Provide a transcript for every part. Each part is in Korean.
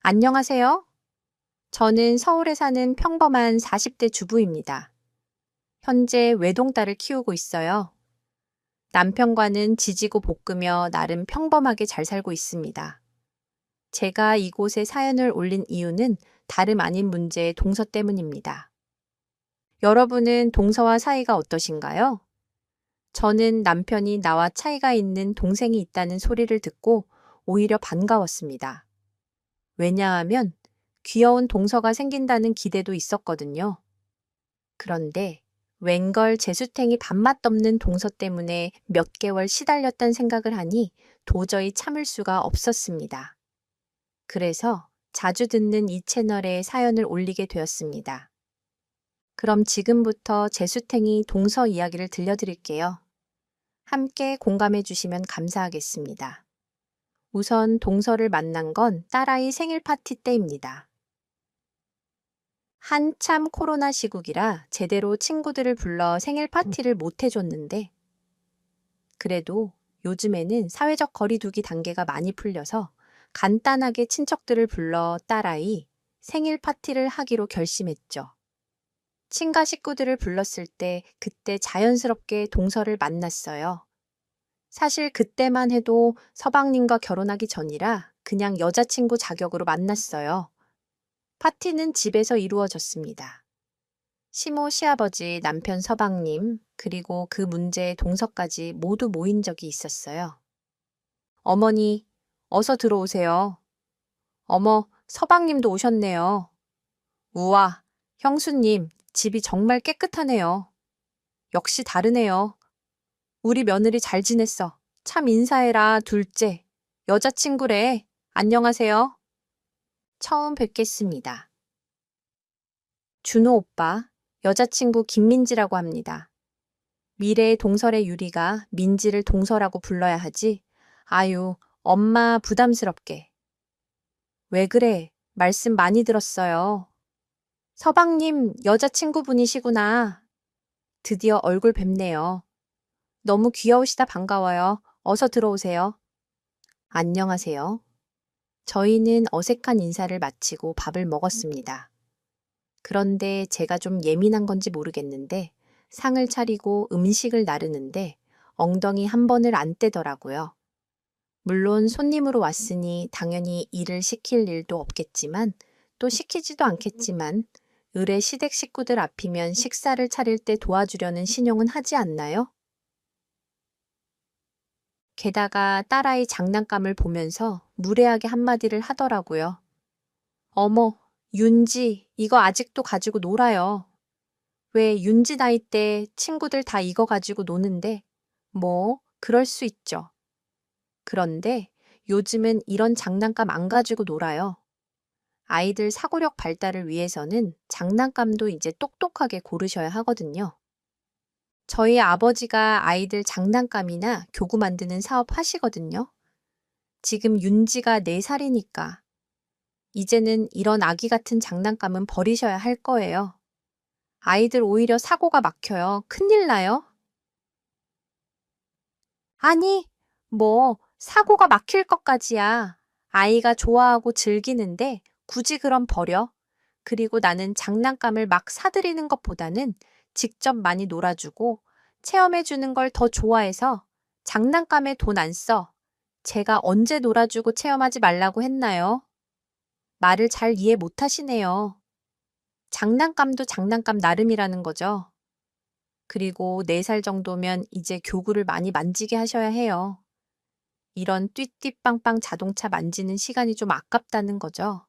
안녕하세요. 저는 서울에 사는 평범한 40대 주부입니다. 현재 외동딸을 키우고 있어요. 남편과는 지지고 볶으며 나름 평범하게 잘 살고 있습니다. 제가 이곳에 사연을 올린 이유는 다름 아닌 문제의 동서 때문입니다. 여러분은 동서와 사이가 어떠신가요? 저는 남편이 나와 차이가 있는 동생이 있다는 소리를 듣고 오히려 반가웠습니다. 왜냐하면 귀여운 동서가 생긴다는 기대도 있었거든요. 그런데 웬걸 재수탱이 밥맛 없는 동서 때문에 몇 개월 시달렸단 생각을 하니 도저히 참을 수가 없었습니다. 그래서 자주 듣는 이 채널에 사연을 올리게 되었습니다. 그럼 지금부터 재수탱이 동서 이야기를 들려드릴게요. 함께 공감해 주시면 감사하겠습니다. 우선 동서를 만난 건 딸아이 생일 파티 때입니다. 한참 코로나 시국이라 제대로 친구들을 불러 생일 파티를 못 해줬는데, 그래도 요즘에는 사회적 거리두기 단계가 많이 풀려서 간단하게 친척들을 불러 딸아이 생일 파티를 하기로 결심했죠. 친가 식구들을 불렀을 때 그때 자연스럽게 동서를 만났어요. 사실 그때만 해도 서방님과 결혼하기 전이라 그냥 여자친구 자격으로 만났어요. 파티는 집에서 이루어졌습니다. 시모, 시아버지, 남편 서방님, 그리고 그 문제의 동서까지 모두 모인 적이 있었어요. 어머니, 어서 들어오세요. 어머, 서방님도 오셨네요. 우와, 형수님, 집이 정말 깨끗하네요. 역시 다르네요. 우리 며느리 잘 지냈어. 참 인사해라, 둘째. 여자친구래. 안녕하세요. 처음 뵙겠습니다. 준호 오빠, 여자친구 김민지라고 합니다. 미래의 동설의 유리가 민지를 동서라고 불러야 하지. 아유, 엄마 부담스럽게. 왜 그래? 말씀 많이 들었어요. 서방님 여자친구분이시구나. 드디어 얼굴 뵙네요. 너무 귀여우시다 반가워요. 어서 들어오세요. 안녕하세요. 저희는 어색한 인사를 마치고 밥을 먹었습니다. 그런데 제가 좀 예민한 건지 모르겠는데 상을 차리고 음식을 나르는데 엉덩이 한 번을 안 떼더라고요. 물론 손님으로 왔으니 당연히 일을 시킬 일도 없겠지만 또 시키지도 않겠지만 을의 시댁 식구들 앞이면 식사를 차릴 때 도와주려는 신용은 하지 않나요? 게다가 딸아이 장난감을 보면서 무례하게 한마디를 하더라고요. 어머, 윤지, 이거 아직도 가지고 놀아요. 왜 윤지 나이 때 친구들 다 이거 가지고 노는데, 뭐, 그럴 수 있죠. 그런데 요즘은 이런 장난감 안 가지고 놀아요. 아이들 사고력 발달을 위해서는 장난감도 이제 똑똑하게 고르셔야 하거든요. 저희 아버지가 아이들 장난감이나 교구 만드는 사업 하시거든요. 지금 윤지가 4살이니까 이제는 이런 아기 같은 장난감은 버리셔야 할 거예요. 아이들 오히려 사고가 막혀요. 큰일 나요. 아니, 뭐, 사고가 막힐 것까지야. 아이가 좋아하고 즐기는데 굳이 그럼 버려? 그리고 나는 장난감을 막 사들이는 것보다는 직접 많이 놀아주고 체험해주는 걸 더 좋아해서 장난감에 돈 안 써. 제가 언제 놀아주고 체험하지 말라고 했나요? 말을 잘 이해 못 하시네요. 장난감도 장난감 나름이라는 거죠. 그리고 4살 정도면 이제 교구를 많이 만지게 하셔야 해요. 이런 띠띠빵빵 자동차 만지는 시간이 좀 아깝다는 거죠.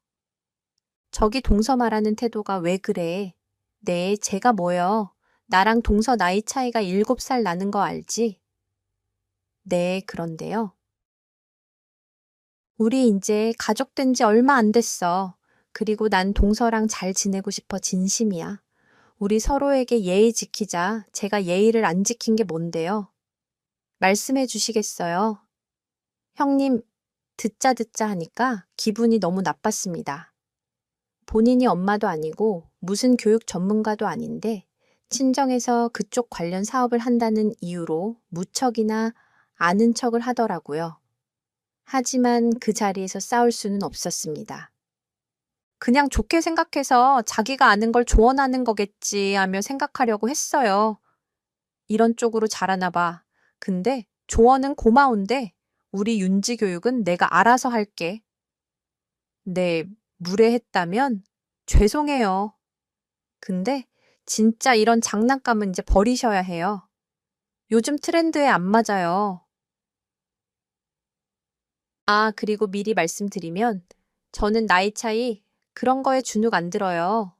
저기 동서 말하는 태도가 왜 그래? 네, 제가 뭐요? 나랑 동서 나이 차이가 7살 나는 거 알지? 네, 그런데요. 우리 이제 가족 된 지 얼마 안 됐어. 그리고 난 동서랑 잘 지내고 싶어 진심이야. 우리 서로에게 예의 지키자. 제가 예의를 안 지킨 게 뭔데요? 말씀해 주시겠어요? 형님, 듣자 하니까 기분이 너무 나빴습니다. 본인이 엄마도 아니고 무슨 교육 전문가도 아닌데 친정에서 그쪽 관련 사업을 한다는 이유로 무척이나 아는 척을 하더라고요. 하지만 그 자리에서 싸울 수는 없었습니다. 그냥 좋게 생각해서 자기가 아는 걸 조언하는 거겠지 하며 생각하려고 했어요. 이런 쪽으로 잘하나 봐. 근데 조언은 고마운데 우리 윤지 교육은 내가 알아서 할게. 네, 무례했다면 죄송해요. 근데 진짜 이런 장난감은 이제 버리셔야 해요. 요즘 트렌드에 안 맞아요. 아, 그리고 미리 말씀드리면 저는 나이 차이 그런 거에 주눅 안 들어요.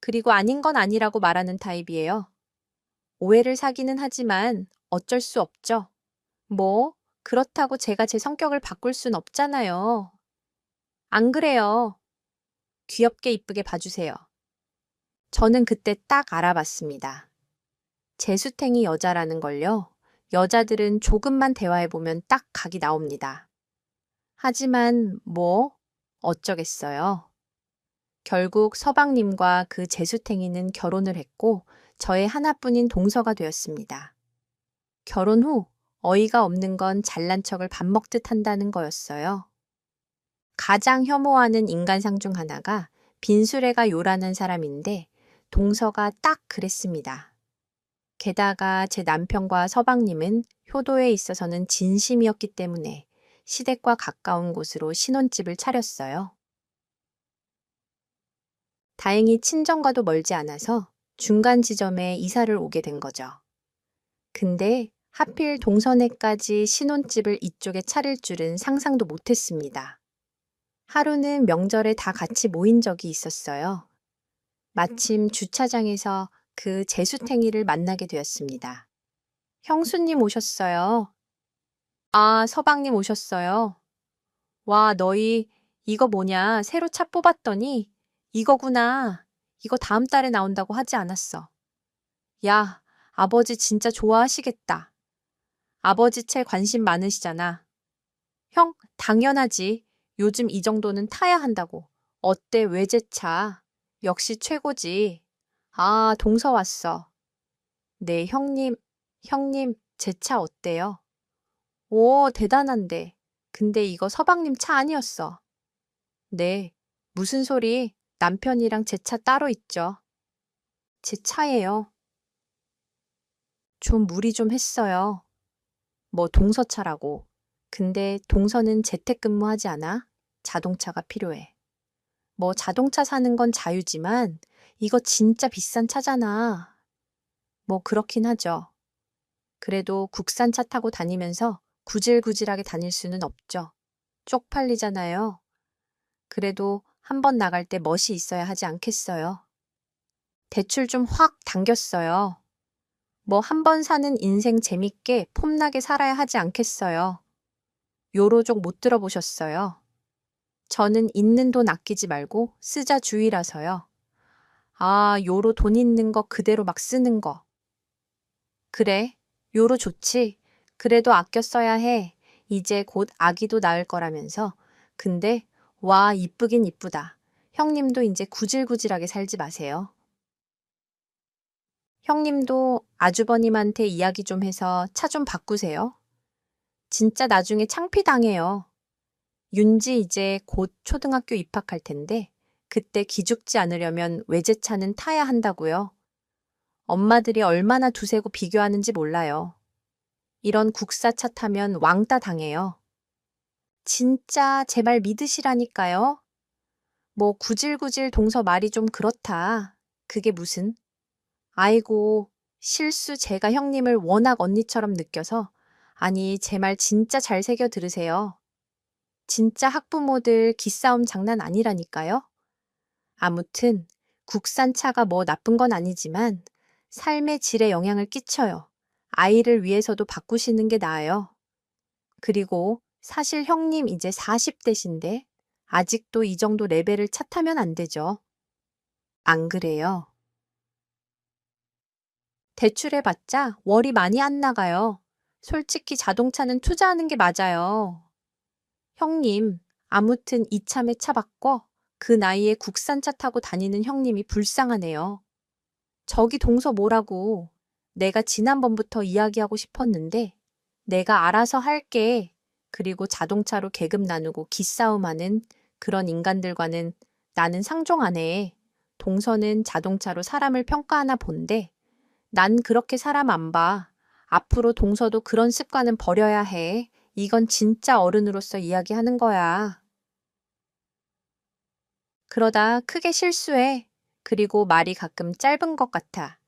그리고 아닌 건 아니라고 말하는 타입이에요. 오해를 사기는 하지만 어쩔 수 없죠. 뭐, 그렇다고 제가 제 성격을 바꿀 순 없잖아요. 안 그래요. 귀엽게 이쁘게 봐주세요. 저는 그때 딱 알아봤습니다. 재수탱이 여자라는 걸요. 여자들은 조금만 대화해보면 딱 각이 나옵니다. 하지만 뭐, 어쩌겠어요. 결국 서방님과 그 재수탱이는 결혼을 했고 저의 하나뿐인 동서가 되었습니다. 결혼 후 어이가 없는 건 잘난 척을 밥 먹듯 한다는 거였어요. 가장 혐오하는 인간상 중 하나가 빈수레가 요란한 사람인데 동서가 딱 그랬습니다. 게다가 제 남편과 서방님은 효도에 있어서는 진심이었기 때문에 시댁과 가까운 곳으로 신혼집을 차렸어요. 다행히 친정과도 멀지 않아서 중간 지점에 이사를 오게 된 거죠. 근데 하필 동선에까지 신혼집을 이쪽에 차릴 줄은 상상도 못했습니다. 하루는 명절에 다 같이 모인 적이 있었어요. 마침 주차장에서 그 재수탱이를 만나게 되었습니다. 형수님 오셨어요. 아, 서방님 오셨어요. 와, 너희 이거 뭐냐? 새로 차 뽑았더니 이거구나. 이거 다음 달에 나온다고 하지 않았어. 야, 아버지 진짜 좋아하시겠다. 아버지 차 관심 많으시잖아. 형, 당연하지. 요즘 이 정도는 타야 한다고. 어때, 외제차? 역시 최고지. 아, 동서 왔어. 네, 형님, 제 차 어때요? 오, 대단한데. 근데 이거 서방님 차 아니었어. 네, 무슨 소리? 남편이랑 제 차 따로 있죠. 제 차예요. 좀 무리 좀 했어요. 뭐 동서차라고. 근데 동서는 재택근무하지 않아? 자동차가 필요해. 뭐 자동차 사는 건 자유지만 이거 진짜 비싼 차잖아. 뭐 그렇긴 하죠. 그래도 국산 차 타고 다니면서 구질구질하게 다닐 수는 없죠. 쪽팔리잖아요. 그래도 한 번 나갈 때 멋이 있어야 하지 않겠어요? 대출 좀 확 당겼어요. 뭐 한 번 사는 인생 재밌게 폼나게 살아야 하지 않겠어요? 요로족 못 들어보셨어요? 저는 있는 돈 아끼지 말고 쓰자 주의라서요. 아, 요로 돈 있는 거 그대로 막 쓰는 거. 그래, 요로 좋지. 그래도 아껴 써야 해. 이제 곧 아기도 낳을 거라면서. 근데, 와, 이쁘긴 이쁘다. 형님도 이제 구질구질하게 살지 마세요. 형님도 아주버님한테 이야기 좀 해서 차 좀 바꾸세요. 진짜 나중에 창피당해요. 윤지 이제 곧 초등학교 입학할 텐데 그때 기죽지 않으려면 외제차는 타야 한다고요. 엄마들이 얼마나 두세고 비교하는지 몰라요. 이런 국사차 타면 왕따 당해요. 진짜 제 말 믿으시라니까요. 뭐 구질구질 동서 말이 좀 그렇다. 그게 무슨? 아이고, 실수 제가 형님을 워낙 언니처럼 느껴서 아니 제 말 진짜 잘 새겨 들으세요. 진짜 학부모들 기싸움 장난 아니라니까요. 아무튼 국산차가 뭐 나쁜 건 아니지만 삶의 질에 영향을 끼쳐요. 아이를 위해서도 바꾸시는 게 나아요. 그리고 사실 형님 이제 40대신데 아직도 이 정도 레벨을 차 타면 안 되죠. 안 그래요? 대출해봤자 월이 많이 안 나가요. 솔직히 자동차는 투자하는 게 맞아요. 형님, 아무튼 이참에 차 바꿔 그 나이에 국산차 타고 다니는 형님이 불쌍하네요. 저기 동서 뭐라고. 내가 지난번부터 이야기하고 싶었는데 내가 알아서 할게. 그리고 자동차로 계급 나누고 기싸움하는 그런 인간들과는 나는 상종 안 해. 동서는 자동차로 사람을 평가하나 본데 난 그렇게 사람 안 봐. 앞으로 동서도 그런 습관은 버려야 해. 이건 진짜 어른으로서 이야기하는 거야. 그러다 크게 실수해. 그리고 말이 가끔 짧은 것 같아.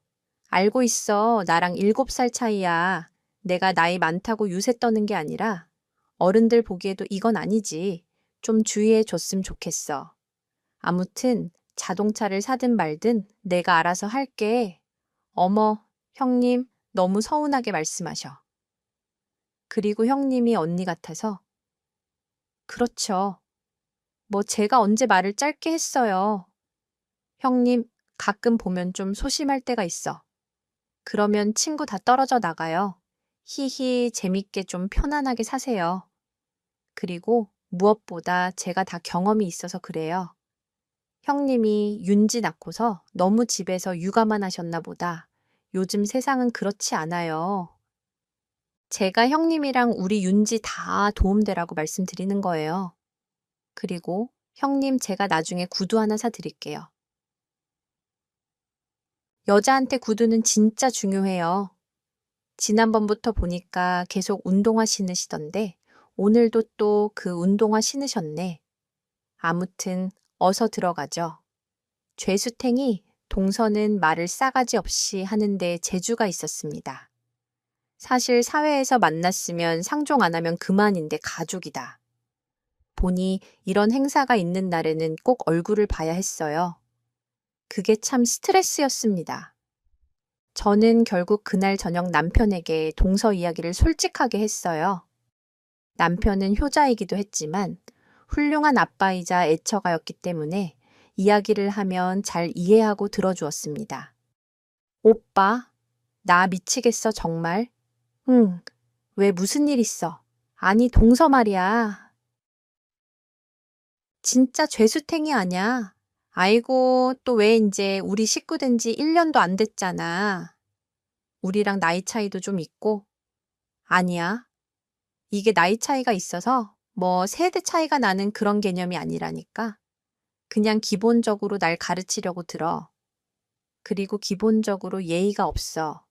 알고 있어. 나랑 7살 차이야. 내가 나이 많다고 유세 떠는 게 아니라 어른들 보기에도 이건 아니지. 좀 주의해 줬으면 좋겠어. 아무튼 자동차를 사든 말든 내가 알아서 할게. 어머, 형님, 너무 서운하게 말씀하셔. 그리고 형님이 언니 같아서 그렇죠. 뭐 제가 언제 말을 짧게 했어요. 형님, 가끔 보면 좀 소심할 때가 있어. 그러면 친구 다 떨어져 나가요. 히히, 재밌게 좀 편안하게 사세요. 그리고 무엇보다 제가 다 경험이 있어서 그래요. 형님이 윤지 낳고서 너무 집에서 육아만 하셨나 보다. 요즘 세상은 그렇지 않아요. 제가 형님이랑 우리 윤지 다 도움되라고 말씀드리는 거예요. 그리고 형님 제가 나중에 구두 하나 사드릴게요. 여자한테 구두는 진짜 중요해요. 지난번부터 보니까 계속 운동화 신으시던데 오늘도 또 그 운동화 신으셨네. 아무튼 어서 들어가죠. 죄수탱이 동서는 말을 싸가지 없이 하는데 재주가 있었습니다. 사실 사회에서 만났으면 상종 안 하면 그만인데 가족이다. 보니 이런 행사가 있는 날에는 꼭 얼굴을 봐야 했어요. 그게 참 스트레스였습니다. 저는 결국 그날 저녁 남편에게 동서 이야기를 솔직하게 했어요. 남편은 효자이기도 했지만 훌륭한 아빠이자 애처가였기 때문에 이야기를 하면 잘 이해하고 들어주었습니다. 오빠, 나 미치겠어, 정말. 응, 왜 무슨 일 있어? 아니, 동서 말이야. 진짜 죄수탱이 아냐? 아이고, 또 왜 이제 우리 식구 된 지 1년도 안 됐잖아. 우리랑 나이 차이도 좀 있고. 아니야. 이게 나이 차이가 있어서 뭐 세대 차이가 나는 그런 개념이 아니라니까. 그냥 기본적으로 날 가르치려고 들어. 그리고 기본적으로 예의가 없어.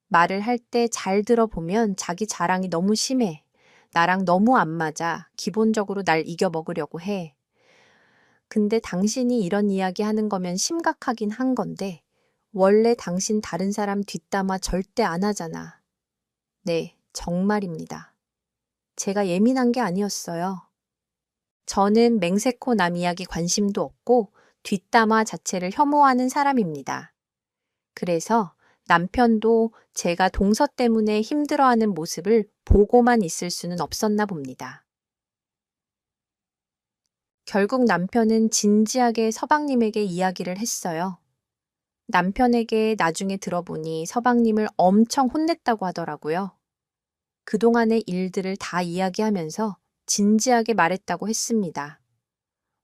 말을 할 때 잘 들어보면 자기 자랑이 너무 심해. 나랑 너무 안 맞아. 기본적으로 날 이겨 먹으려고 해. 근데 당신이 이런 이야기 하는 거면 심각하긴 한 건데, 원래 당신 다른 사람 뒷담화 절대 안 하잖아. 네, 정말입니다. 제가 예민한 게 아니었어요. 저는 맹세코 남 이야기 관심도 없고 뒷담화 자체를 혐오하는 사람입니다. 그래서 남편도 제가 동서 때문에 힘들어하는 모습을 보고만 있을 수는 없었나 봅니다. 결국 남편은 진지하게 서방님에게 이야기를 했어요. 남편에게 나중에 들어보니 서방님을 엄청 혼냈다고 하더라고요. 그동안의 일들을 다 이야기하면서 진지하게 말했다고 했습니다.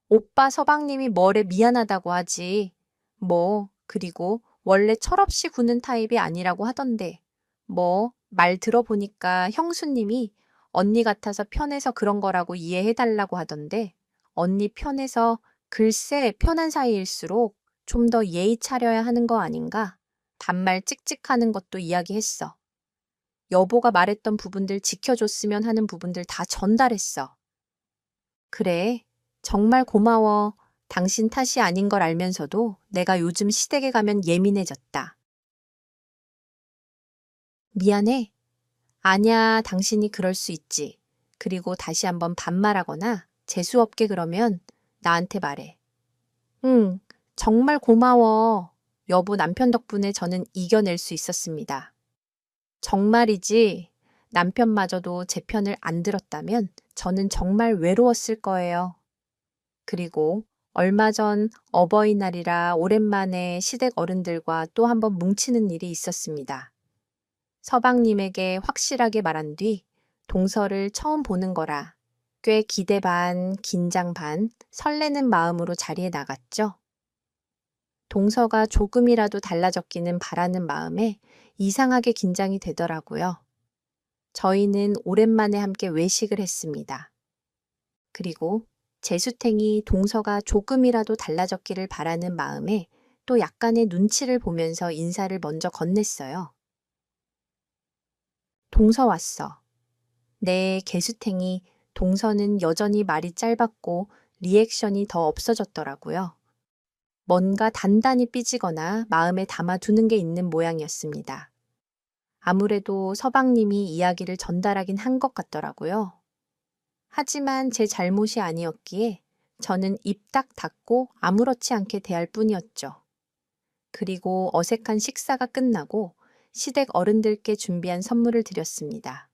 오빠 서방님이 뭐래 미안하다고 하지. 그리고 원래 철없이 구는 타입이 아니라고 하던데. 말 들어보니까 형수님이 언니 같아서 편해서 그런 거라고 이해해달라고 하던데. 언니 편해서 글쎄 편한 사이일수록 좀 더 예의 차려야 하는 거 아닌가? 반말 찍찍하는 것도 이야기했어. 여보가 말했던 부분들 지켜줬으면 하는 부분들 다 전달했어. 그래, 정말 고마워. 당신 탓이 아닌 걸 알면서도 내가 요즘 시댁에 가면 예민해졌다. 미안해. 아냐, 당신이 그럴 수 있지. 그리고 다시 한번 반말하거나 재수없게 그러면 나한테 말해. 응, 정말 고마워. 여보 남편 덕분에 저는 이겨낼 수 있었습니다. 정말이지. 남편마저도 제 편을 안 들었다면 저는 정말 외로웠을 거예요. 그리고 얼마 전 어버이날이라 오랜만에 시댁 어른들과 또 한 번 뭉치는 일이 있었습니다. 서방님에게 확실하게 말한 뒤 동서를 처음 보는 거라 꽤 기대 반, 긴장 반, 설레는 마음으로 자리에 나갔죠. 동서가 조금이라도 달라졌기는 바라는 마음에 이상하게 긴장이 되더라고요. 저희는 오랜만에 함께 외식을 했습니다. 그리고 재수탱이 동서가 조금이라도 달라졌기를 바라는 마음에 또 약간의 눈치를 보면서 인사를 먼저 건넸어요. 동서 왔어. 네, 개수탱이 동서는 여전히 말이 짧았고 리액션이 더 없어졌더라고요. 뭔가 단단히 삐지거나 마음에 담아두는 게 있는 모양이었습니다. 아무래도 서방님이 이야기를 전달하긴 한 것 같더라고요. 하지만 제 잘못이 아니었기에 저는 입 딱 닫고 아무렇지 않게 대할 뿐이었죠. 그리고 어색한 식사가 끝나고 시댁 어른들께 준비한 선물을 드렸습니다.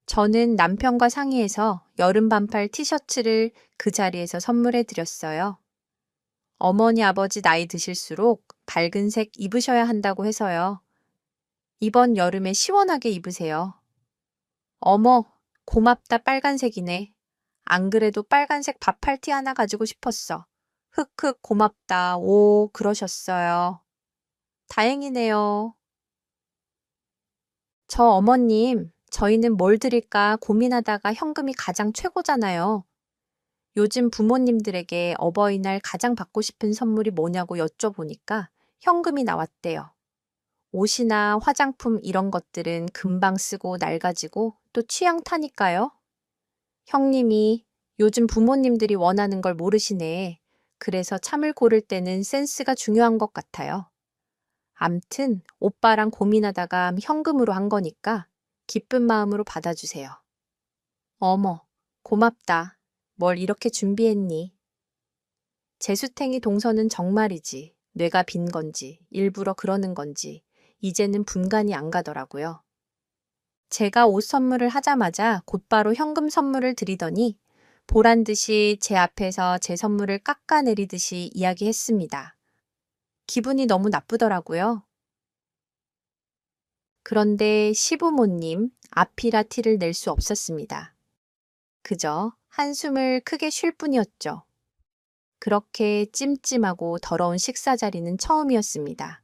저는 남편과 상의해서 여름 반팔 티셔츠를 그 자리에서 선물해 드렸어요. 어머니 아버지 나이 드실수록 밝은 색 입으셔야 한다고 해서요. 이번 여름에 시원하게 입으세요. 어머, 고맙다 빨간색이네. 안 그래도 빨간색 반팔티 하나 가지고 싶었어. 흑흑 고맙다. 오, 그러셨어요. 다행이네요. 저 어머님, 저희는 뭘 드릴까 고민하다가 현금이 가장 최고잖아요. 요즘 부모님들에게 어버이날 가장 받고 싶은 선물이 뭐냐고 여쭤보니까 현금이 나왔대요. 옷이나 화장품 이런 것들은 금방 쓰고 낡아지고 또 취향 타니까요. 형님이 요즘 부모님들이 원하는 걸 모르시네. 그래서 참을 고를 때는 센스가 중요한 것 같아요. 암튼 오빠랑 고민하다가 현금으로 한 거니까 기쁜 마음으로 받아주세요. 어머, 고맙다. 뭘 이렇게 준비했니? 재수탱이 동서는 정말이지 뇌가 빈 건지 일부러 그러는 건지 이제는 분간이 안 가더라고요. 제가 옷 선물을 하자마자 곧바로 현금 선물을 드리더니 보란 듯이 제 앞에서 제 선물을 깎아내리듯이 이야기했습니다. 기분이 너무 나쁘더라고요. 그런데 시부모님 앞이라 티를 낼 수 없었습니다. 그저 한숨을 크게 쉴 뿐이었죠. 그렇게 찜찜하고 더러운 식사 자리는 처음이었습니다.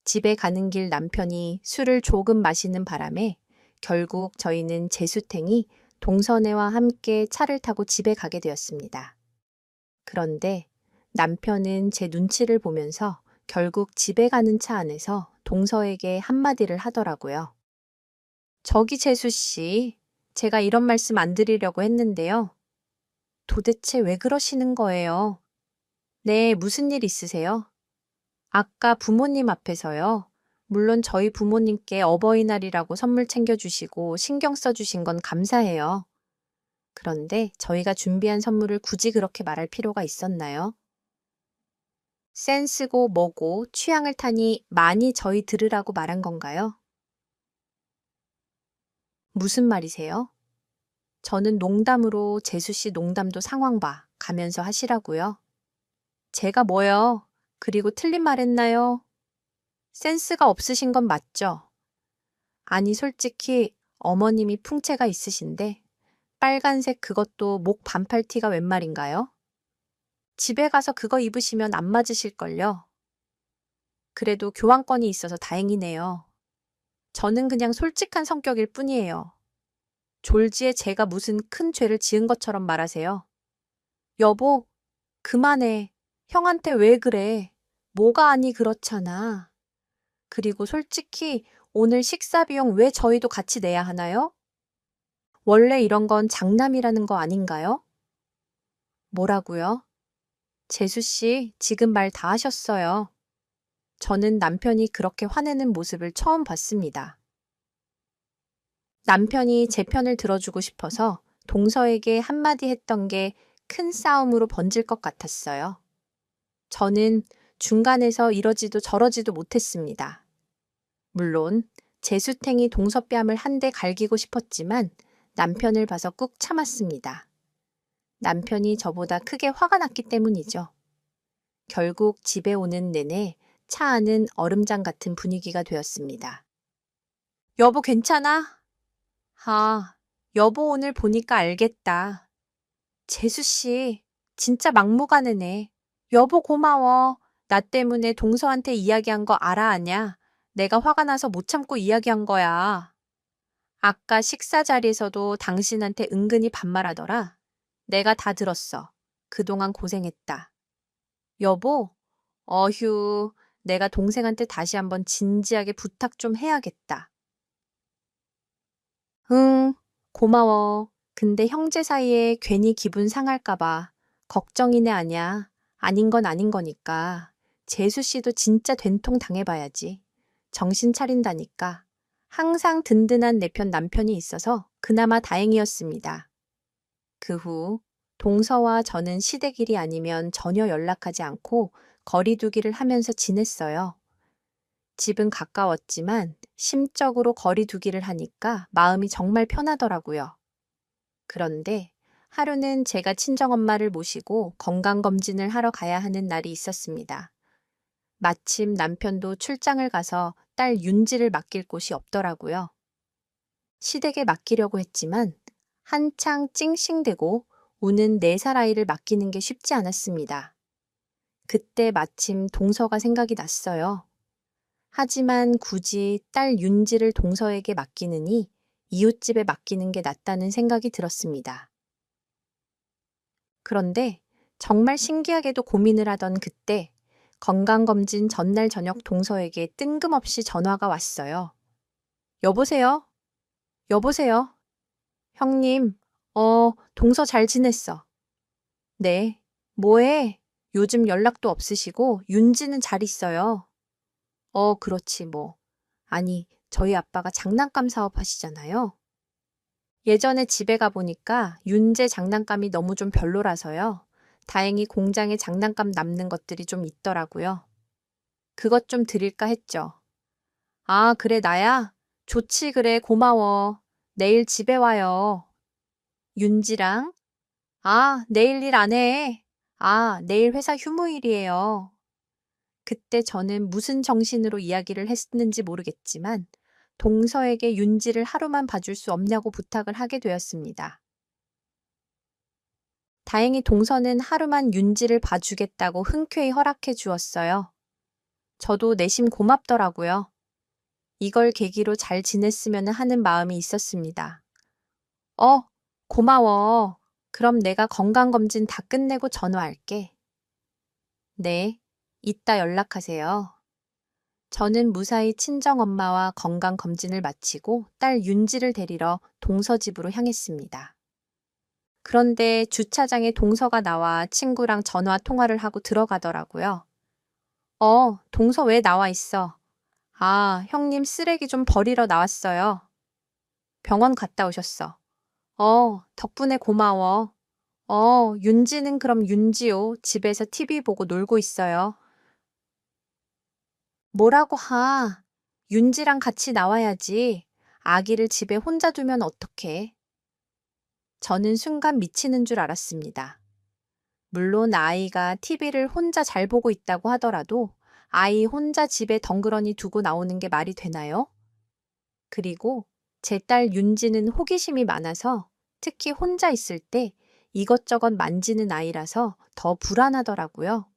집에 가는 길 남편이 술을 조금 마시는 바람에 결국 저희는 재수탱이 동서네와 함께 차를 타고 집에 가게 되었습니다. 그런데 남편은 제 눈치를 보면서 결국 집에 가는 차 안에서 동서에게 한마디를 하더라고요. 저기 재수 씨, 제가 이런 말씀 안 드리려고 했는데요. 도대체 왜 그러시는 거예요? 네, 무슨 일 있으세요? 아까 부모님 앞에서요. 물론 저희 부모님께 어버이날이라고 선물 챙겨주시고 신경 써주신 건 감사해요. 그런데 저희가 준비한 선물을 굳이 그렇게 말할 필요가 있었나요? 센스고 뭐고 취향을 타니 많이 저희 들으라고 말한 건가요? 무슨 말이세요? 저는 농담으로 재수 씨 농담도 상황 봐 가면서 하시라고요. 제가 뭐요? 그리고 틀린 말 했나요? 센스가 없으신 건 맞죠? 아니 솔직히 어머님이 풍채가 있으신데 빨간색 그것도 목 반팔티가 웬 말인가요? 집에 가서 그거 입으시면 안 맞으실걸요? 그래도 교환권이 있어서 다행이네요. 저는 그냥 솔직한 성격일 뿐이에요. 졸지에 제가 무슨 큰 죄를 지은 것처럼 말하세요. 여보, 그만해. 형한테 왜 그래? 뭐가 아니 그렇잖아. 그리고 솔직히 오늘 식사 비용 왜 저희도 같이 내야 하나요? 원래 이런 건 장남이라는 거 아닌가요? 뭐라고요? 재수 씨, 지금 말 다 하셨어요. 저는 남편이 그렇게 화내는 모습을 처음 봤습니다. 남편이 제 편을 들어주고 싶어서 동서에게 한마디 했던 게 큰 싸움으로 번질 것 같았어요. 저는 중간에서 이러지도 저러지도 못했습니다. 물론 재수탱이 동서뺨을 한 대 갈기고 싶었지만 남편을 봐서 꾹 참았습니다. 남편이 저보다 크게 화가 났기 때문이죠. 결국 집에 오는 내내 차 안은 얼음장 같은 분위기가 되었습니다. 여보 괜찮아? 아, 여보 오늘 보니까 알겠다. 재수씨, 진짜 막무가내네. 여보 고마워. 나 때문에 동서한테 이야기한 거 알아 아냐? 내가 화가 나서 못 참고 이야기한 거야. 아까 식사 자리에서도 당신한테 은근히 반말하더라. 내가 다 들었어. 그동안 고생했다. 여보, 어휴, 내가 동생한테 다시 한번 진지하게 부탁 좀 해야겠다. 응, 고마워. 근데 형제 사이에 괜히 기분 상할까봐. 걱정이네 아냐. 아닌 건 아닌 거니까. 재수 씨도 진짜 된통 당해봐야지. 정신 차린다니까. 항상 든든한 내 편 남편이 있어서 그나마 다행이었습니다. 그 후 동서와 저는 시댁일이 아니면 전혀 연락하지 않고 거리두기를 하면서 지냈어요. 집은 가까웠지만 심적으로 거리두기를 하니까 마음이 정말 편하더라고요. 그런데 하루는 제가 친정엄마를 모시고 건강검진을 하러 가야 하는 날이 있었습니다. 마침 남편도 출장을 가서 딸 윤지를 맡길 곳이 없더라고요. 시댁에 맡기려고 했지만 한창 찡찡대고 우는 4살 아이를 맡기는 게 쉽지 않았습니다. 그때 마침 동서가 생각이 났어요. 하지만 굳이 딸 윤지를 동서에게 맡기느니 이웃집에 맡기는 게 낫다는 생각이 들었습니다. 그런데 정말 신기하게도 고민을 하던 그때 건강검진 전날 저녁 동서에게 뜬금없이 전화가 왔어요. 여보세요? 여보세요? 형님, 동서 잘 지냈어. 네. 뭐해? 요즘 연락도 없으시고 윤지는 잘 있어요. 그렇지 뭐. 아니, 저희 아빠가 장난감 사업 하시잖아요. 예전에 집에 가보니까 윤재 장난감이 너무 좀 별로라서요. 다행히 공장에 장난감 남는 것들이 좀 있더라고요. 그것 좀 드릴까 했죠. 아, 그래, 나야? 좋지, 그래, 고마워. 내일 집에 와요. 윤지랑? 아, 내일 일 안 해. 아, 내일 회사 휴무일이에요. 그때 저는 무슨 정신으로 이야기를 했는지 모르겠지만 동서에게 윤지를 하루만 봐줄 수 없냐고 부탁을 하게 되었습니다. 다행히 동서는 하루만 윤지를 봐주겠다고 흔쾌히 허락해 주었어요. 저도 내심 고맙더라고요. 이걸 계기로 잘 지냈으면 하는 마음이 있었습니다. 고마워. 그럼 내가 건강검진 다 끝내고 전화할게. 네, 이따 연락하세요. 저는 무사히 친정엄마와 건강검진을 마치고 딸 윤지를 데리러 동서 집으로 향했습니다. 그런데 주차장에 동서가 나와 친구랑 전화 통화를 하고 들어가더라고요. 동서 왜 나와 있어? 아, 형님 쓰레기 좀 버리러 나왔어요. 병원 갔다 오셨어. 덕분에 고마워. 윤지는 그럼 윤지요. 집에서 TV 보고 놀고 있어요. 뭐라고 윤지랑 같이 나와야지. 아기를 집에 혼자 두면 어떡해. 저는 순간 미치는 줄 알았습니다. 물론 아이가 TV를 혼자 잘 보고 있다고 하더라도 아이 혼자 집에 덩그러니 두고 나오는 게 말이 되나요? 그리고 제 딸 윤지는 호기심이 많아서 특히 혼자 있을 때 이것저것 만지는 아이라서 더 불안하더라고요.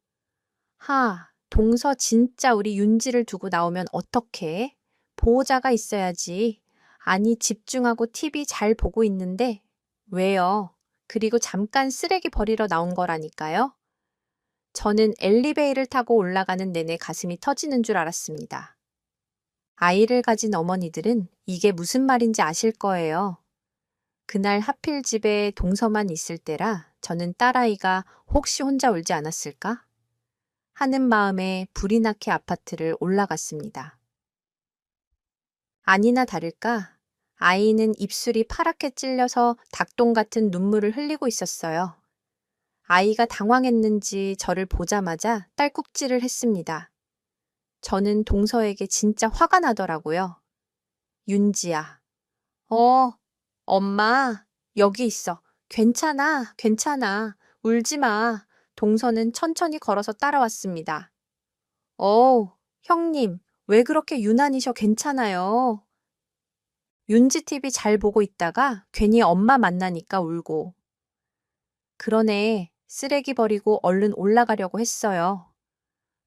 동서 진짜 우리 윤지를 두고 나오면 어떡해? 보호자가 있어야지. 아니, 집중하고 TV 잘 보고 있는데. 왜요? 그리고 잠깐 쓰레기 버리러 나온 거라니까요. 저는 엘리베이터를 타고 올라가는 내내 가슴이 터지는 줄 알았습니다. 아이를 가진 어머니들은 이게 무슨 말인지 아실 거예요. 그날 하필 집에 동서만 있을 때라 저는 딸아이가 혹시 혼자 울지 않았을까? 하는 마음에 불이 나게 아파트를 올라갔습니다. 아니나 다를까 아이는 입술이 파랗게 찔려서 닭똥 같은 눈물을 흘리고 있었어요. 아이가 당황했는지 저를 보자마자 딸꾹질을 했습니다. 저는 동서에게 진짜 화가 나더라고요. 윤지야. 엄마, 여기 있어. 괜찮아, 괜찮아. 울지 마. 동서는 천천히 걸어서 따라왔습니다. 형님, 왜 그렇게 유난히셔 괜찮아요. 윤지 TV 잘 보고 있다가 괜히 엄마 만나니까 울고. 그러네, 쓰레기 버리고 얼른 올라가려고 했어요.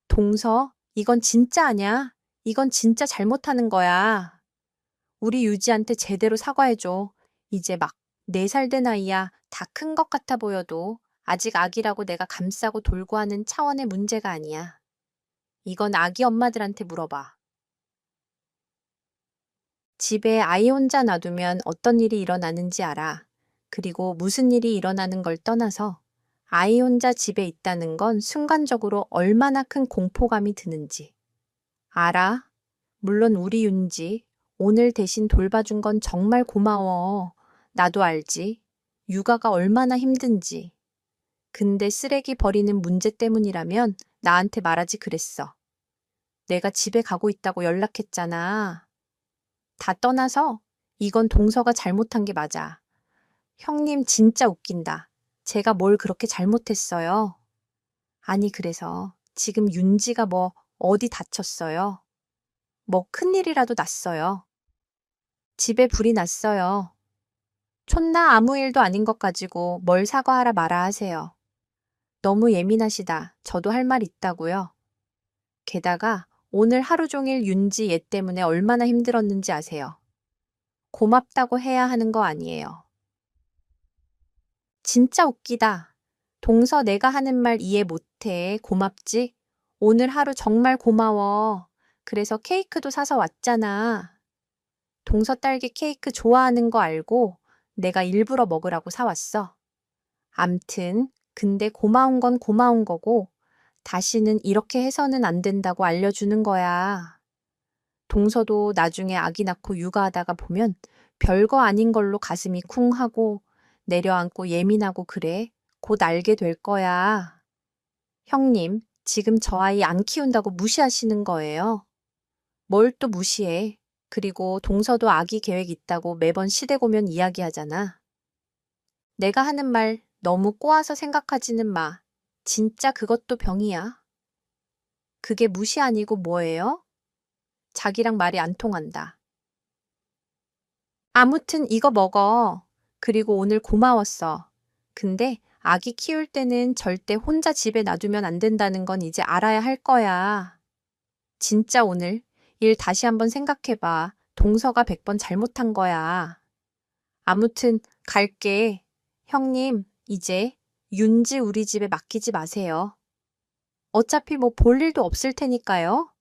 동서, 이건 진짜 아냐? 이건 진짜 잘못하는 거야. 우리 유지한테 제대로 사과해줘. 이제 막 4살 된 아이야. 다 큰 것 같아 보여도 아직 아기라고 내가 감싸고 돌고 하는 차원의 문제가 아니야. 이건 아기 엄마들한테 물어봐. 집에 아이 혼자 놔두면 어떤 일이 일어나는지 알아. 그리고 무슨 일이 일어나는 걸 떠나서 아이 혼자 집에 있다는 건 순간적으로 얼마나 큰 공포감이 드는지. 알아? 물론 우리 윤지, 오늘 대신 돌봐준 건 정말 고마워. 나도 알지. 육아가 얼마나 힘든지. 근데 쓰레기 버리는 문제 때문이라면 나한테 말하지 그랬어. 내가 집에 가고 있다고 연락했잖아. 다 떠나서 이건 동서가 잘못한 게 맞아. 형님 진짜 웃긴다. 제가 뭘 그렇게 잘못했어요? 아니, 그래서 지금 윤지가 뭐 어디 다쳤어요? 뭐 큰일이라도 났어요. 집에 불이 났어요. 촌나 아무 일도 아닌 것 가지고 뭘 사과하라 마라 하세요. 너무 예민하시다. 저도 할 말 있다고요. 게다가 오늘 하루 종일 윤지 얘 때문에 얼마나 힘들었는지 아세요? 고맙다고 해야 하는 거 아니에요. 진짜 웃기다. 동서 내가 하는 말 이해 못해. 고맙지? 오늘 하루 정말 고마워. 그래서 케이크도 사서 왔잖아. 동서 딸기 케이크 좋아하는 거 알고 내가 일부러 먹으라고 사왔어. 암튼, 근데 고마운 건 고마운 거고, 다시는 이렇게 해서는 안 된다고 알려주는 거야. 동서도 나중에 아기 낳고 육아하다가 보면 별거 아닌 걸로 가슴이 쿵 하고 내려앉고 예민하고 그래. 곧 알게 될 거야. 형님, 지금 저 아이 안 키운다고 무시하시는 거예요? 뭘 또 무시해. 그리고 동서도 아기 계획 있다고 매번 시댁 오면 이야기하잖아. 내가 하는 말 너무 꼬아서 생각하지는 마. 진짜 그것도 병이야. 그게 무시 아니고 뭐예요? 자기랑 말이 안 통한다. 아무튼 이거 먹어. 그리고 오늘 고마웠어. 근데 아기 키울 때는 절대 혼자 집에 놔두면 안 된다는 건 이제 알아야 할 거야. 진짜 오늘 일 다시 한번 생각해봐. 동서가 100번 잘못한 거야. 아무튼 갈게. 형님, 이제 윤지 우리 집에 맡기지 마세요. 어차피 뭐 볼 일도 없을 테니까요.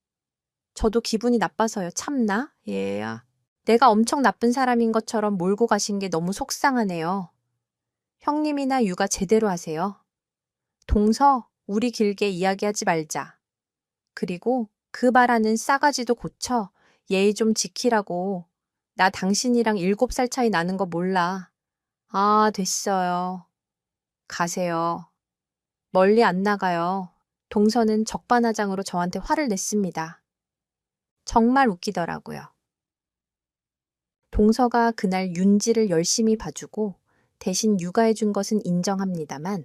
저도 기분이 나빠서요. 참나? 얘야. 내가 엄청 나쁜 사람인 것처럼 몰고 가신 게 너무 속상하네요. 형님이나 육아 제대로 하세요. 동서, 우리 길게 이야기하지 말자. 그리고 그 말하는 싸가지도 고쳐. 예의 좀 지키라고. 나 당신이랑 7살 차이 나는 거 몰라. 아, 됐어요. 가세요. 멀리 안 나가요. 동서는 적반하장으로 저한테 화를 냈습니다. 정말 웃기더라고요. 동서가 그날 윤지를 열심히 봐주고 대신 육아해 준 것은 인정합니다만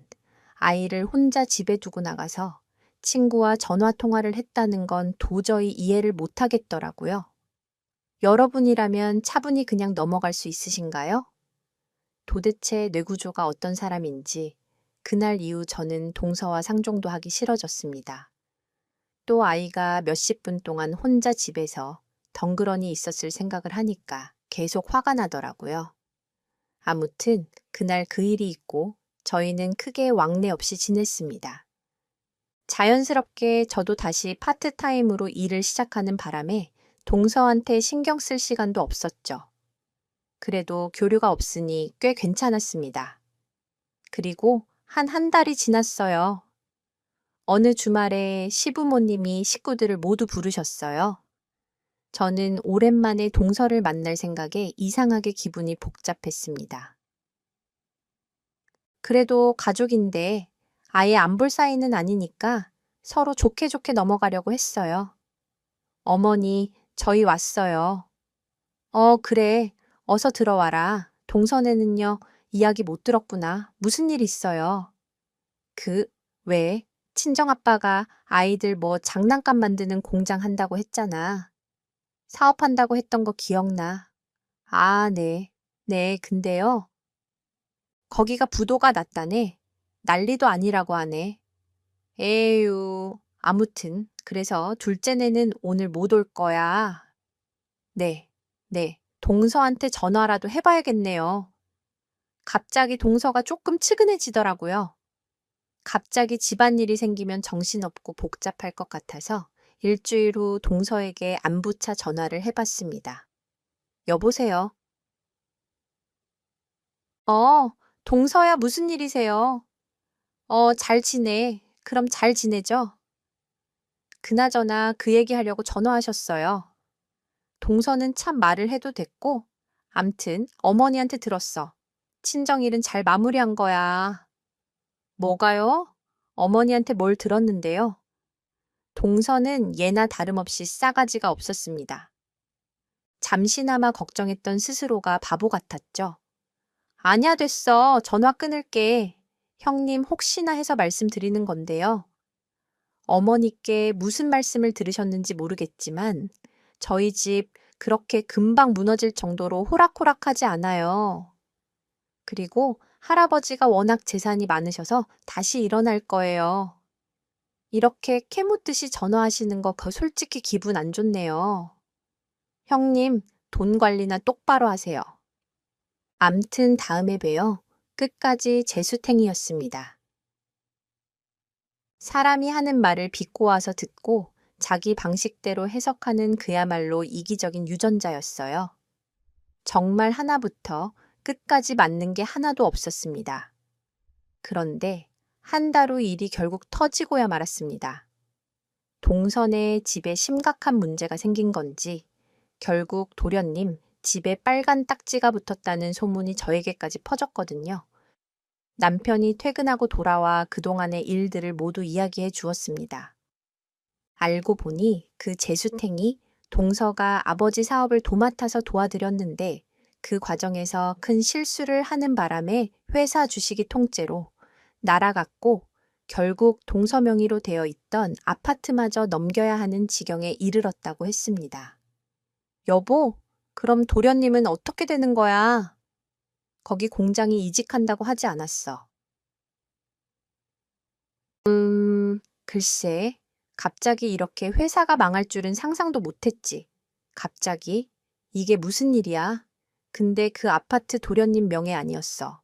아이를 혼자 집에 두고 나가서 친구와 전화 통화를 했다는 건 도저히 이해를 못 하겠더라고요. 여러분이라면 차분히 그냥 넘어갈 수 있으신가요? 도대체 뇌구조가 어떤 사람인지 그날 이후 저는 동서와 상종도 하기 싫어졌습니다. 또 아이가 몇십 분 동안 혼자 집에서 덩그러니 있었을 생각을 하니까 계속 화가 나더라고요. 아무튼 그날 그 일이 있고 저희는 크게 왕래 없이 지냈습니다. 자연스럽게 저도 다시 파트타임으로 일을 시작하는 바람에 동서한테 신경 쓸 시간도 없었죠. 그래도 교류가 없으니 꽤 괜찮았습니다. 그리고 한 달이 지났어요. 어느 주말에 시부모님이 식구들을 모두 부르셨어요. 저는 오랜만에 동서를 만날 생각에 이상하게 기분이 복잡했습니다. 그래도 가족인데 아예 안 볼 사이는 아니니까 서로 좋게 좋게 넘어가려고 했어요. 어머니, 저희 왔어요. 그래. 어서 들어와라. 동선에는요, 이야기 못 들었구나. 무슨 일 있어요? 왜? 친정아빠가 아이들 뭐 장난감 만드는 공장 한다고 했잖아. 사업한다고 했던 거 기억나. 아, 네. 네, 근데요. 거기가 부도가 났다네. 난리도 아니라고 하네. 에휴. 아무튼, 그래서 둘째네는 오늘 못 올 거야. 네, 네. 동서한테 전화라도 해봐야겠네요. 갑자기 동서가 조금 측은해지더라고요. 갑자기 집안일이 생기면 정신없고 복잡할 것 같아서 일주일 후 동서에게 안부차 전화를 해봤습니다. 여보세요. 동서야 무슨 일이세요? 잘 지내. 그럼 잘 지내죠? 그나저나 그 얘기하려고 전화하셨어요. 동서는 참 말을 해도 됐고, 암튼 어머니한테 들었어. 친정일은 잘 마무리한 거야. 뭐가요? 어머니한테 뭘 들었는데요? 동서는 예나 다름없이 싸가지가 없었습니다. 잠시나마 걱정했던 스스로가 바보 같았죠. 아니야, 됐어. 전화 끊을게. 형님 혹시나 해서 말씀드리는 건데요. 어머니께 무슨 말씀을 들으셨는지 모르겠지만 저희 집 그렇게 금방 무너질 정도로 호락호락하지 않아요. 그리고 할아버지가 워낙 재산이 많으셔서 다시 일어날 거예요. 이렇게 캐묻듯이 전화하시는 거 솔직히 기분 안 좋네요. 형님, 돈 관리나 똑바로 하세요. 암튼 다음에 봬요. 끝까지 재수탱이였습니다. 사람이 하는 말을 비꼬아서 듣고 자기 방식대로 해석하는 그야말로 이기적인 유전자였어요. 정말 하나부터 끝까지 맞는 게 하나도 없었습니다. 그런데 한 달 후 일이 결국 터지고야 말았습니다. 동선의 집에 심각한 문제가 생긴 건지 결국 도련님 집에 빨간 딱지가 붙었다는 소문이 저에게까지 퍼졌거든요. 남편이 퇴근하고 돌아와 그동안의 일들을 모두 이야기해 주었습니다. 알고 보니 그 재수탱이 동서가 아버지 사업을 도맡아서 도와드렸는데 그 과정에서 큰 실수를 하는 바람에 회사 주식이 통째로 날아갔고 결국 동서 명의로 되어 있던 아파트마저 넘겨야 하는 지경에 이르렀다고 했습니다. 여보, 그럼 도련님은 어떻게 되는 거야? 거기 공장이 이직한다고 하지 않았어. 글쎄, 갑자기 이렇게 회사가 망할 줄은 상상도 못했지. 갑자기? 이게 무슨 일이야? 근데 그 아파트 도련님 명예 아니었어.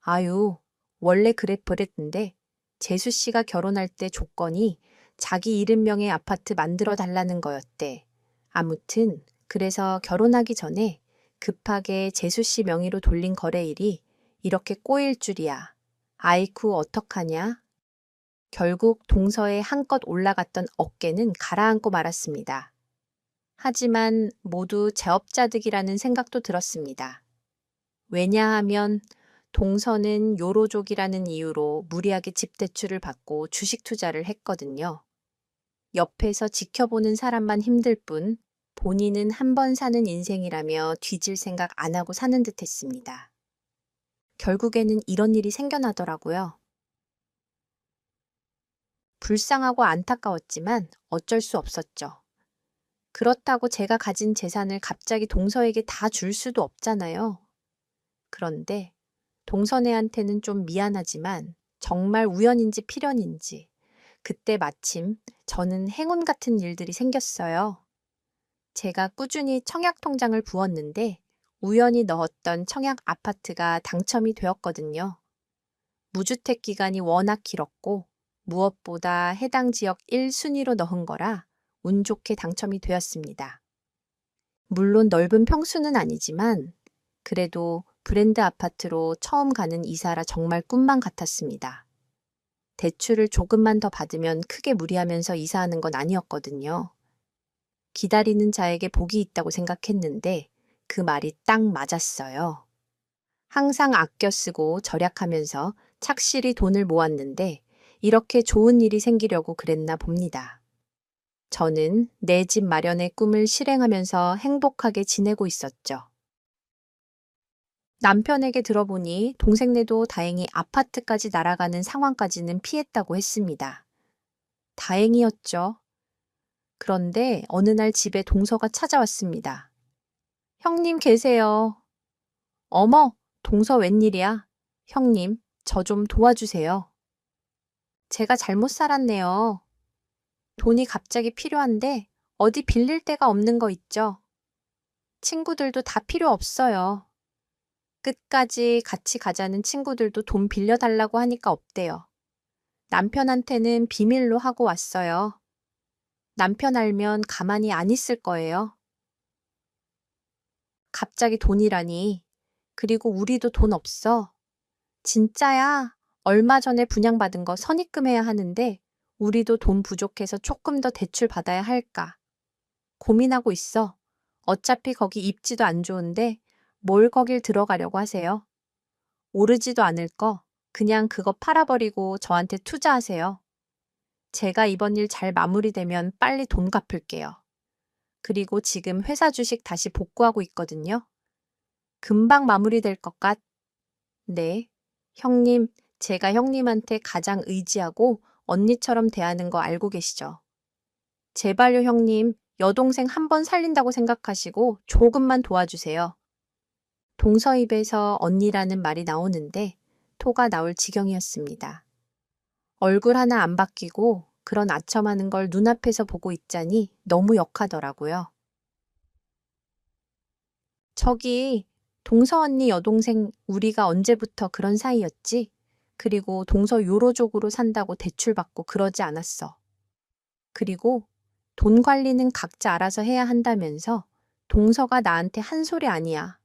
아유, 원래 그랬던데 재수 씨가 결혼할 때 조건이 자기 이름명의 아파트 만들어 달라는 거였대. 아무튼 그래서 결혼하기 전에 급하게 재수 씨 명의로 돌린 거래일이 이렇게 꼬일 줄이야. 아이쿠 어떡하냐? 결국 동서에 한껏 올라갔던 어깨는 가라앉고 말았습니다. 하지만 모두 제업자득이라는 생각도 들었습니다. 왜냐하면 동서는 요로족이라는 이유로 무리하게 집 대출을 받고 주식 투자를 했거든요. 옆에서 지켜보는 사람만 힘들 뿐 본인은 한 번 사는 인생이라며 뒤질 생각 안 하고 사는 듯 했습니다. 결국에는 이런 일이 생겨나더라고요. 불쌍하고 안타까웠지만 어쩔 수 없었죠. 그렇다고 제가 가진 재산을 갑자기 동서에게 다 줄 수도 없잖아요. 그런데 동서네한테는 좀 미안하지만 정말 우연인지 필연인지 그때 마침 저는 행운 같은 일들이 생겼어요. 제가 꾸준히 청약 통장을 부었는데 우연히 넣었던 청약 아파트가 당첨이 되었거든요. 무주택 기간이 워낙 길었고 무엇보다 해당 지역 1순위로 넣은 거라 운 좋게 당첨이 되었습니다. 물론 넓은 평수는 아니지만 그래도 브랜드 아파트로 처음 가는 이사라 정말 꿈만 같았습니다. 대출을 조금만 더 받으면 크게 무리하면서 이사하는 건 아니었거든요. 기다리는 자에게 복이 있다고 생각했는데 그 말이 딱 맞았어요. 항상 아껴 쓰고 절약하면서 착실히 돈을 모았는데 이렇게 좋은 일이 생기려고 그랬나 봅니다. 저는 내 집 마련의 꿈을 실행하면서 행복하게 지내고 있었죠. 남편에게 들어보니 동생네도 다행히 아파트까지 날아가는 상황까지는 피했다고 했습니다. 다행이었죠. 그런데 어느 날 집에 동서가 찾아왔습니다. 형님 계세요. 어머, 동서 웬일이야? 형님, 저 좀 도와주세요. 제가 잘못 살았네요. 돈이 갑자기 필요한데 어디 빌릴 데가 없는 거 있죠? 친구들도 다 필요 없어요. 끝까지 같이 가자는 친구들도 돈 빌려달라고 하니까 없대요. 남편한테는 비밀로 하고 왔어요. 남편 알면 가만히 안 있을 거예요. 갑자기 돈이라니. 그리고 우리도 돈 없어. 진짜야. 얼마 전에 분양받은 거 선입금해야 하는데 우리도 돈 부족해서 조금 더 대출 받아야 할까. 고민하고 있어. 어차피 거기 입지도 안 좋은데 뭘 거길 들어가려고 하세요? 오르지도 않을 거 그냥 그거 팔아버리고 저한테 투자하세요. 제가 이번 일 잘 마무리되면 빨리 돈 갚을게요. 그리고 지금 회사 주식 다시 복구하고 있거든요. 금방 마무리될 것 같. 네. 형님, 제가 형님한테 가장 의지하고 언니처럼 대하는 거 알고 계시죠? 제발요, 형님. 여동생 한 번 살린다고 생각하시고 조금만 도와주세요. 동서 입에서 언니라는 말이 나오는데 토가 나올 지경이었습니다. 얼굴 하나 안 바뀌고 그런 아첨하는 걸 눈앞에서 보고 있자니 너무 역하더라고요. 저기 동서 언니 여동생 우리가 언제부터 그런 사이였지? 그리고 동서 요로족으로 산다고 대출받고 그러지 않았어. 그리고 돈 관리는 각자 알아서 해야 한다면서 동서가 나한테 한 소리 아니야.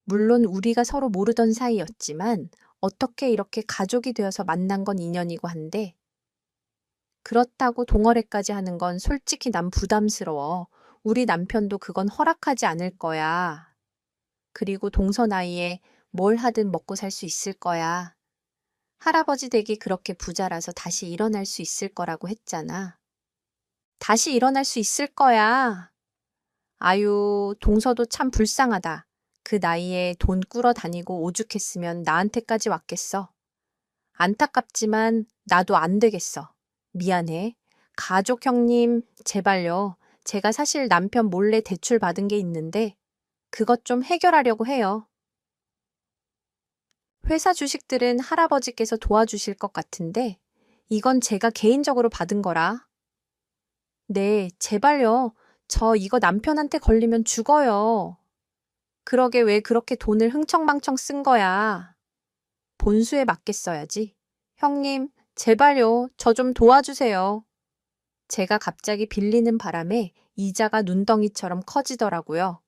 물론 우리가 서로 모르던 사이였지만 어떻게 이렇게 가족이 되어서 만난 건 인연이고 한데 그렇다고 동어래까지 하는 건 솔직히 난 부담스러워. 우리 남편도 그건 허락하지 않을 거야. 그리고 동서 나이에 뭘 하든 먹고 살 수 있을 거야. 할아버지 댁이 그렇게 부자라서 다시 일어날 수 있을 거라고 했잖아. 다시 일어날 수 있을 거야. 아유, 동서도 참 불쌍하다. 그 나이에 돈 꾸러 다니고 오죽했으면 나한테까지 왔겠어. 안타깝지만 나도 안 되겠어. 미안해. 가족 형님, 제발요. 제가 사실 남편 몰래 대출 받은 게 있는데 그것 좀 해결하려고 해요. 회사 주식들은 할아버지께서 도와주실 것 같은데 이건 제가 개인적으로 받은 거라. 네, 제발요. 저 이거 남편한테 걸리면 죽어요. 그러게 왜 그렇게 돈을 흥청망청 쓴 거야. 본수에 맡겠어야지. 형님, 제발요. 저 좀 도와주세요. 제가 갑자기 빌리는 바람에 이자가 눈덩이처럼 커지더라고요.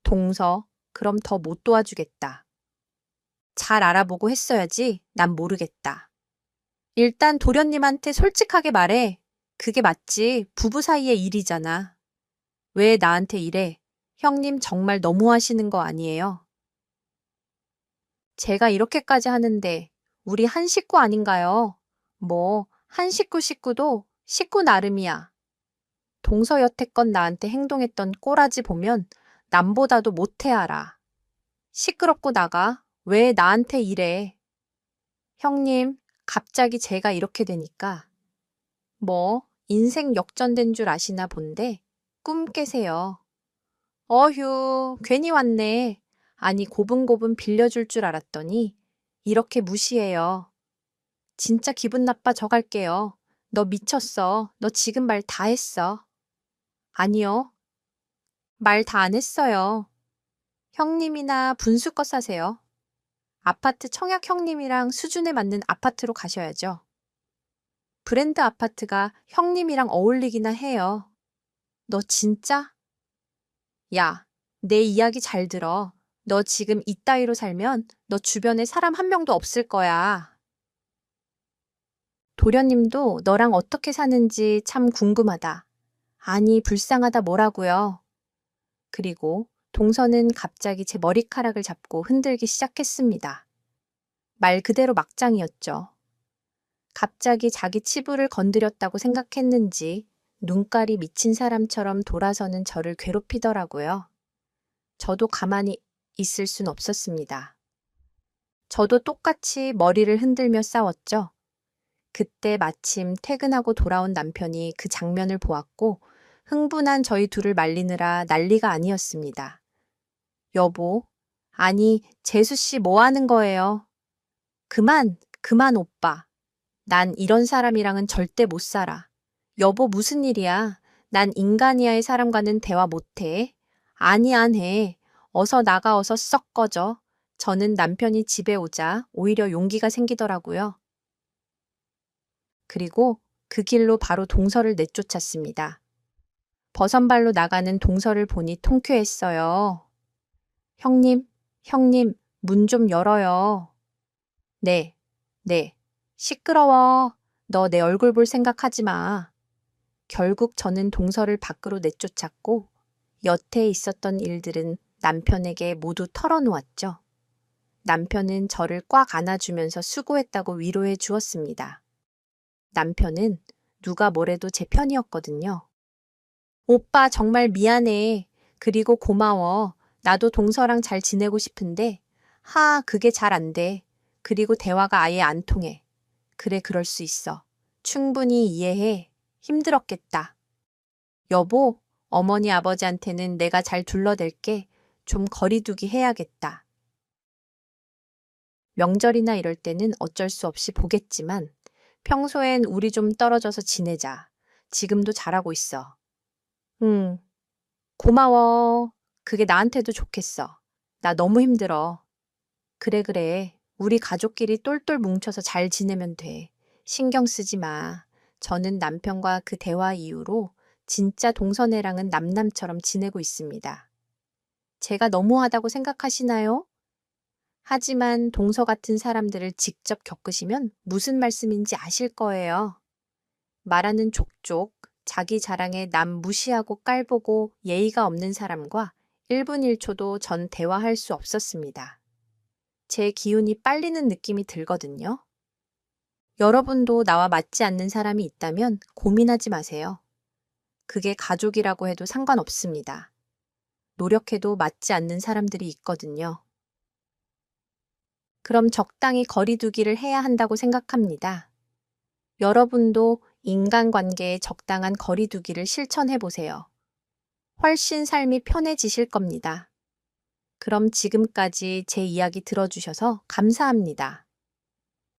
동서, 그럼 더 못 도와주겠다. 잘 알아보고 했어야지. 난 모르겠다. 일단 도련님한테 솔직하게 말해. 그게 맞지. 부부 사이의 일이잖아. 왜 나한테 이래? 형님 정말 너무하시는 거 아니에요? 제가 이렇게까지 하는데 우리 한 식구 아닌가요? 뭐, 한 식구도 식구 나름이야. 동서 여태껏 나한테 행동했던 꼬라지 보면 남보다도 못해 알아. 시끄럽고 나가. 왜 나한테 이래? 형님, 갑자기 제가 이렇게 되니까 뭐 인생 역전된 줄 아시나 본데 꿈 깨세요. 어휴, 괜히 왔네. 아니 고분고분 빌려줄 줄 알았더니 이렇게 무시해요. 진짜 기분 나빠 저 갈게요. 너 미쳤어. 너 지금 말 다 했어. 아니요. 말 다 안 했어요. 형님이나 분수껏 사세요. 아파트 청약 형님이랑 수준에 맞는 아파트로 가셔야죠. 브랜드 아파트가 형님이랑 어울리기나 해요. 너 진짜? 야, 내 이야기 잘 들어. 너 지금 이따위로 살면 너 주변에 사람 한 명도 없을 거야. 도련님도 너랑 어떻게 사는지 참 궁금하다. 아니, 불쌍하다 뭐라고요. 그리고 동서는 갑자기 제 머리카락을 잡고 흔들기 시작했습니다. 말 그대로 막장이었죠. 갑자기 자기 치부를 건드렸다고 생각했는지 눈깔이 미친 사람처럼 돌아서는 저를 괴롭히더라고요. 저도 가만히 있을 순 없었습니다. 저도 똑같이 머리를 흔들며 싸웠죠. 그때 마침 퇴근하고 돌아온 남편이 그 장면을 보았고 흥분한 저희 둘을 말리느라 난리가 아니었습니다. 여보, 아니, 재수 씨 뭐 하는 거예요? 그만 오빠. 난 이런 사람이랑은 절대 못 살아. 여보 무슨 일이야? 난 인간이야의 사람과는 대화 못 해. 아니 안 해. 어서 나가 어서 썩 꺼져. 저는 남편이 집에 오자 오히려 용기가 생기더라고요. 그리고 그 길로 바로 동서를 내쫓았습니다. 버선발로 나가는 동서를 보니 통쾌했어요. 형님, 형님, 문 좀 열어요. 네, 네. 시끄러워. 너 내 얼굴 볼 생각하지 마. 결국 저는 동서를 밖으로 내쫓았고, 여태에 있었던 일들은 남편에게 모두 털어놓았죠. 남편은 저를 꽉 안아주면서 수고했다고 위로해 주었습니다. 남편은 누가 뭐래도 제 편이었거든요. 오빠 정말 미안해. 그리고 고마워. 나도 동서랑 잘 지내고 싶은데, 그게 잘 안 돼. 그리고 대화가 아예 안 통해. 그래, 그럴 수 있어. 충분히 이해해. 힘들었겠다. 여보, 어머니 아버지한테는 내가 잘 둘러댈게. 좀 거리두기 해야겠다. 명절이나 이럴 때는 어쩔 수 없이 보겠지만 평소엔 우리 좀 떨어져서 지내자. 지금도 잘하고 있어. 응, 고마워. 그게 나한테도 좋겠어. 나 너무 힘들어. 그래, 그래. 우리 가족끼리 똘똘 뭉쳐서 잘 지내면 돼. 신경 쓰지 마. 저는 남편과 그 대화 이후로 진짜 동서애랑은 남남처럼 지내고 있습니다. 제가 너무하다고 생각하시나요? 하지만 동서 같은 사람들을 직접 겪으시면 무슨 말씀인지 아실 거예요. 말하는 족족, 자기 자랑에 남 무시하고 깔보고 예의가 없는 사람과 1분 1초도 전 대화할 수 없었습니다. 제 기운이 빨리는 느낌이 들거든요. 여러분도 나와 맞지 않는 사람이 있다면 고민하지 마세요. 그게 가족이라고 해도 상관없습니다. 노력해도 맞지 않는 사람들이 있거든요. 그럼 적당히 거리두기를 해야 한다고 생각합니다. 여러분도 인간관계에 적당한 거리두기를 실천해 보세요. 훨씬 삶이 편해지실 겁니다. 그럼 지금까지 제 이야기 들어주셔서 감사합니다.